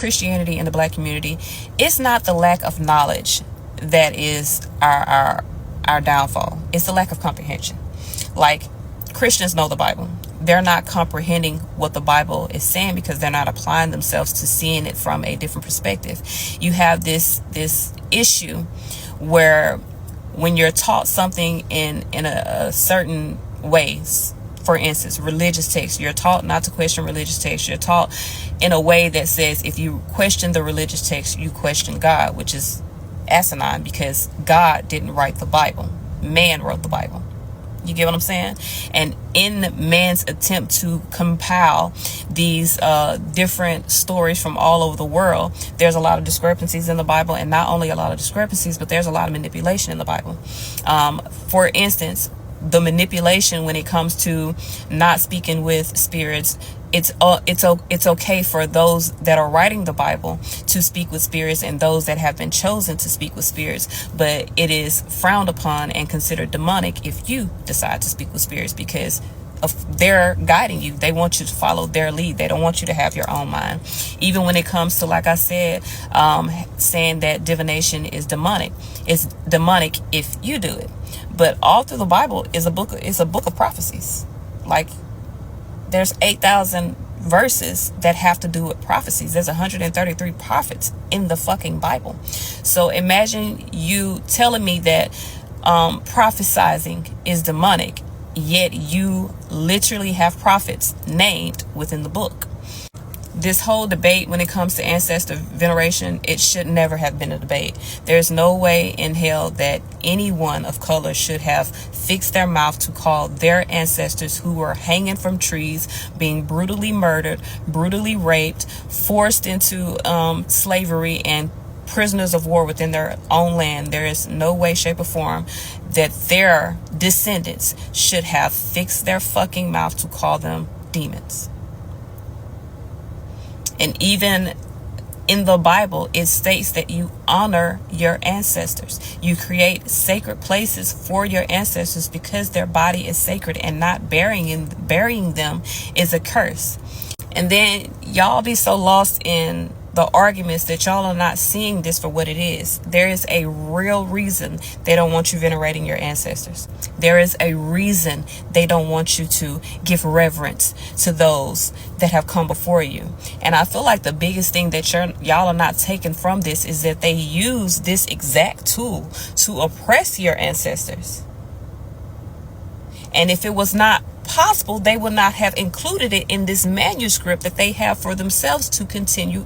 Christianity and the black community, it's not the lack of knowledge that is our downfall. It's the lack of comprehension. Like, Christians know the Bible. They're not comprehending what the Bible is saying because they're not applying themselves to seeing it from a different perspective. You have this issue where when you're taught something in a certain ways, for instance, religious texts, you're taught not to question religious texts. You're taught in a way that says if you question the religious text, you question God, which is asinine because God didn't write the Bible. Man wrote the Bible. You get what I'm saying? And in man's attempt to compile these different stories from all over the world, there's a lot of discrepancies in the Bible, and not only a lot of discrepancies, but there's a lot of manipulation in the Bible. For instance, the manipulation when it comes to not speaking with spirits, it's okay for those that are writing the Bible to speak with spirits and those that have been chosen to speak with spirits, but it is frowned upon and considered demonic if you decide to speak with spirits because they're guiding you. They want you to follow their lead. They don't want you to have your own mind. Even when it comes to, like I said, saying that divination is demonic, it's demonic if you do it. But all through the Bible is a book of prophecies. Like, there's 8,000 verses that have to do with prophecies. There's 133 prophets in the fucking Bible. So imagine you telling me that prophesizing is demonic, yet you literally have prophets named within the book. This whole debate when it comes to ancestor veneration, it should never have been a debate. There's no way in hell that anyone of color should have fixed their mouth to call their ancestors who were hanging from trees, being brutally murdered, brutally raped, forced into slavery, and prisoners of war within their own land. There is no way, shape, or form that their descendants should have fixed their fucking mouth to call them demons. And even in the Bible, it states that you honor your ancestors. You create sacred places for your ancestors because their body is sacred, and not burying them is a curse. And then y'all be so lost in the arguments that y'all are not seeing this for what it is. There is a real reason they don't want you venerating your ancestors. There is a reason they don't want you to give reverence to those that have come before you. And I feel like the biggest thing that y'all are not taking from this is that they use this exact tool to oppress your ancestors. And if it was not possible, they would not have included it in this manuscript that they have for themselves to continue